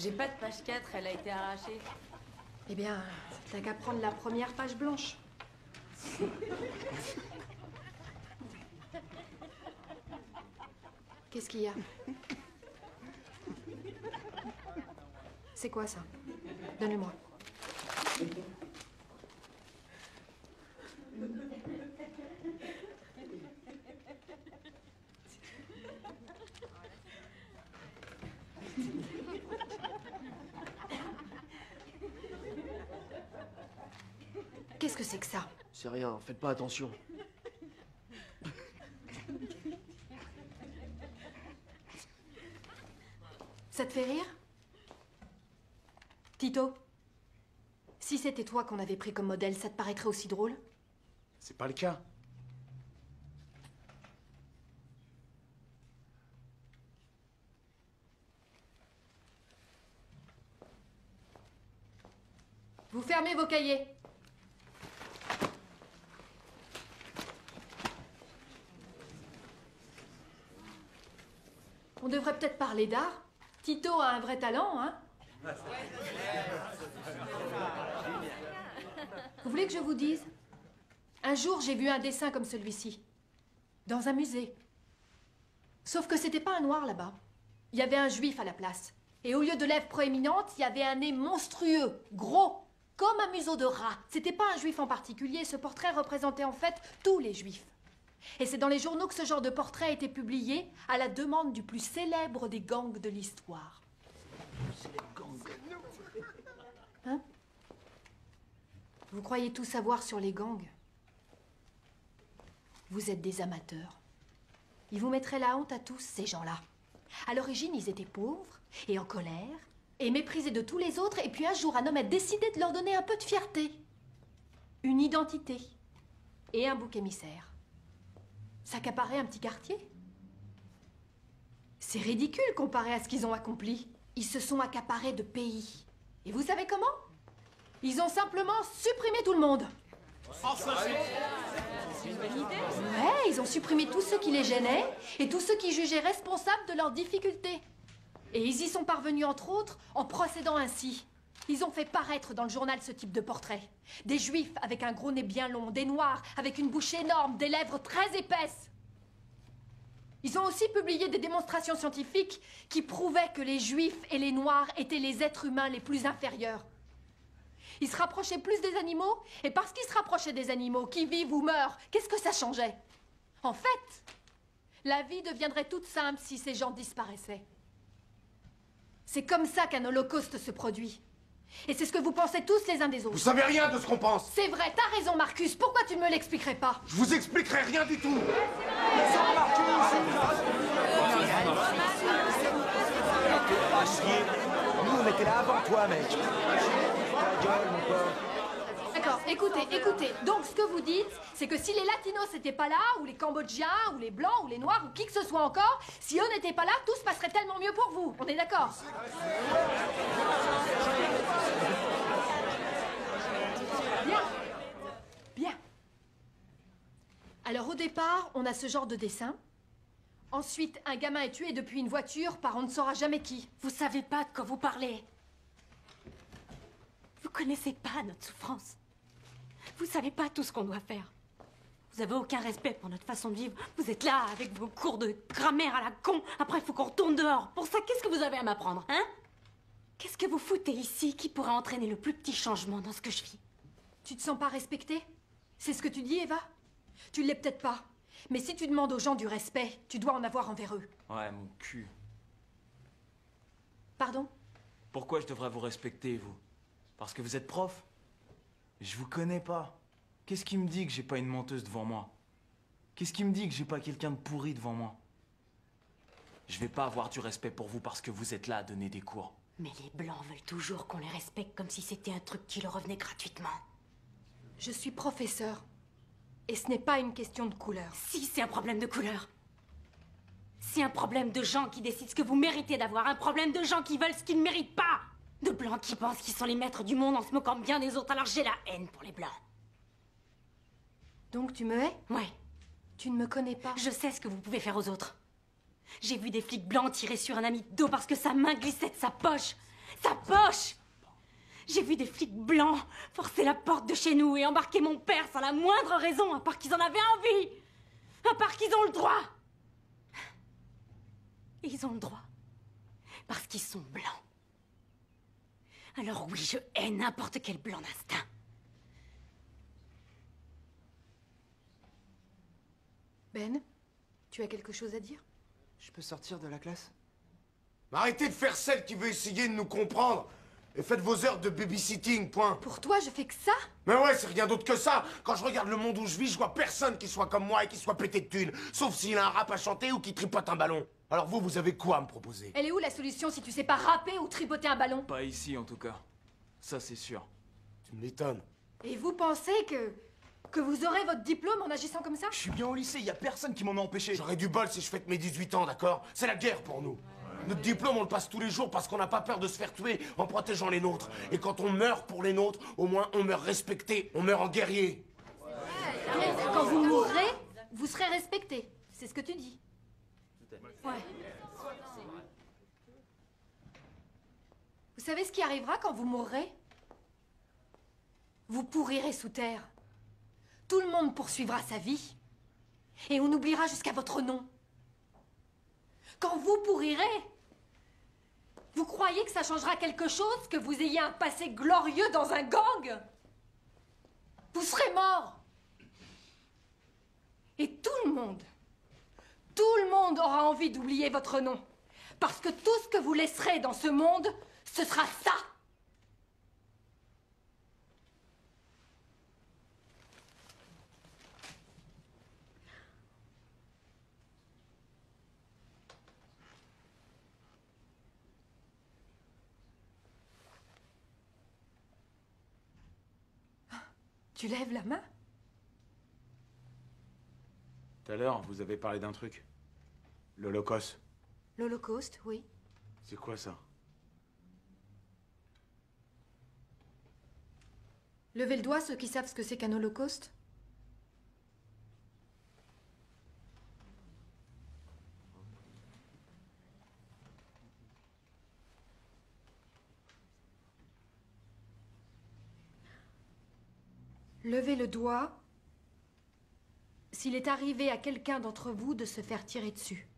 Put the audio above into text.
J'ai pas de page 4, elle a été arrachée. Eh bien, t'as qu'à prendre la première page blanche. Qu'est-ce qu'il y a? C'est quoi ça? Donne-le-moi. Qu'est-ce que c'est que ça? C'est rien, faites pas attention. Ça te fait rire? Tito, si c'était toi qu'on avait pris comme modèle, ça te paraîtrait aussi drôle? C'est pas le cas. Vous fermez vos cahiers. On devrait peut-être parler d'art. Tito a un vrai talent, hein? Vous voulez que je vous dise? Un jour, j'ai vu un dessin comme celui-ci, dans un musée. Sauf que c'était pas un noir là-bas. Il y avait un juif à la place. Et au lieu de lèvres proéminentes, il y avait un nez monstrueux, gros, comme un museau de rat. C'était pas un juif en particulier, ce portrait représentait en fait tous les juifs. Et c'est dans les journaux que ce genre de portrait a été publié à la demande du plus célèbre des gangs de l'histoire. Hein? Vous croyez tout savoir sur les gangs? Vous êtes des amateurs. Ils vous mettraient la honte à tous, ces gens-là. À l'origine, ils étaient pauvres et en colère et méprisés de tous les autres. Et puis un jour, un homme a décidé de leur donner un peu de fierté, une identité et un bouc émissaire. S'accaparer un petit quartier? C'est ridicule comparé à ce qu'ils ont accompli. Ils se sont accaparés de pays. Et vous savez comment? Ils ont simplement supprimé tout le monde. C'est une bonne idée. Ouais, ils ont supprimé tous ceux qui les gênaient et tous ceux qui jugeaient responsables de leurs difficultés. Et ils y sont parvenus entre autres en procédant ainsi. Ils ont fait paraître dans le journal ce type de portrait. Des juifs avec un gros nez bien long, des noirs avec une bouche énorme, des lèvres très épaisses. Ils ont aussi publié des démonstrations scientifiques qui prouvaient que les juifs et les noirs étaient les êtres humains les plus inférieurs. Ils se rapprochaient plus des animaux, et parce qu'ils se rapprochaient des animaux, qui vivent ou meurent, qu'est-ce que ça changeait? En fait, la vie deviendrait toute simple si ces gens disparaissaient. C'est comme ça qu'un holocauste se produit. Et c'est ce que vous pensez tous les uns des autres. Vous savez rien de ce qu'on pense. C'est vrai, t'as raison Marcus, pourquoi tu ne me l'expliquerais pas? Je vous expliquerai rien du tout. Ah, chier. Nous, on était là avant toi, mec. Ta gueule, mon pote. D'accord, écoutez. Donc ce que vous dites, c'est que si les Latinos n'étaient pas là, ou les Cambodgiens, ou les Blancs, ou les Noirs, ou qui que ce soit encore, si eux n'étaient pas là, tout se passerait tellement mieux pour vous. On est d'accord? Bien. Alors au départ, on a ce genre de dessin. Ensuite, un gamin est tué depuis une voiture par on ne saura jamais qui. Vous savez pas de quoi vous parlez. Vous connaissez pas notre souffrance. Vous savez pas tout ce qu'on doit faire. Vous avez aucun respect pour notre façon de vivre. Vous êtes là avec vos cours de grammaire à la con. Après, il faut qu'on retourne dehors. Pour ça, qu'est-ce que vous avez à m'apprendre, hein? Qu'est-ce que vous foutez ici qui pourrait entraîner le plus petit changement dans ce que je vis? Tu te sens pas respectée? C'est ce que tu dis, Eva? Tu l'es peut-être pas. Mais si tu demandes aux gens du respect, tu dois en avoir envers eux. Ouais, mon cul. Pardon? Pourquoi je devrais vous respecter, vous? Parce que vous êtes prof? Je vous connais pas. Qu'est-ce qui me dit que j'ai pas une menteuse devant moi? Qu'est-ce qui me dit que j'ai pas quelqu'un de pourri devant moi? Je vais pas avoir du respect pour vous parce que vous êtes là à donner des cours. Mais les Blancs veulent toujours qu'on les respecte comme si c'était un truc qui leur revenait gratuitement. Je suis professeur. Et ce n'est pas une question de couleur. Si, c'est un problème de couleur. C'est un problème de gens qui décident ce que vous méritez d'avoir. Un problème de gens qui veulent ce qu'ils ne méritent pas. De Blancs qui pensent qu'ils sont les maîtres du monde en se moquant bien des autres. Alors j'ai la haine pour les Blancs. Donc tu me hais? Ouais. Tu ne me connais pas. Je sais ce que vous pouvez faire aux autres. J'ai vu des flics blancs tirer sur un ami de dos parce que sa main glissait de sa poche. Sa poche! J'ai vu des flics blancs forcer la porte de chez nous et embarquer mon père sans la moindre raison, à part qu'ils en avaient envie! À part qu'ils ont le droit! Ils ont le droit. Parce qu'ils sont blancs. Alors oui, je hais n'importe quel blanc d'instinct. Ben, tu as quelque chose à dire? Je peux sortir de la classe? Arrêtez de faire celle qui veut essayer de nous comprendre. Et faites vos heures de babysitting, point. Pour toi, je fais que ça? Mais ouais, c'est rien d'autre que ça. Quand je regarde le monde où je vis, je vois personne qui soit comme moi et qui soit pété de thunes. Sauf s'il a un rap à chanter ou qui tripote un ballon. Alors vous avez quoi à me proposer? Elle est où la solution si tu sais pas rapper ou tripoter un ballon? Pas ici en tout cas. Ça c'est sûr. Tu m'étonnes. Et vous pensez que vous aurez votre diplôme en agissant comme ça? Je suis bien au lycée, y a personne qui m'en a empêché. J'aurais du bol si je fête mes 18 ans, d'accord? C'est la guerre pour nous. Notre diplôme, on le passe tous les jours parce qu'on n'a pas peur de se faire tuer en protégeant les nôtres. Et quand on meurt pour les nôtres, au moins on meurt respecté, on meurt en guerrier. Quand vous mourrez, vous serez respecté. C'est ce que tu dis. Ouais. Vous savez ce qui arrivera quand vous mourrez? Vous pourrirez sous terre. Tout le monde poursuivra sa vie. Et on oubliera jusqu'à votre nom. Quand vous pourrirez, vous croyez que ça changera quelque chose que vous ayez un passé glorieux dans un gang? Vous serez mort. Et tout le monde aura envie d'oublier votre nom. Parce que tout ce que vous laisserez dans ce monde, ce sera ça. Tu lèves la main? Tout à l'heure, vous avez parlé d'un truc. L'Holocauste. L'Holocauste, oui. C'est quoi ça? Levez le doigt ceux qui savent ce que c'est qu'un holocauste. Levez le doigt s'il est arrivé à quelqu'un d'entre vous de se faire tirer dessus.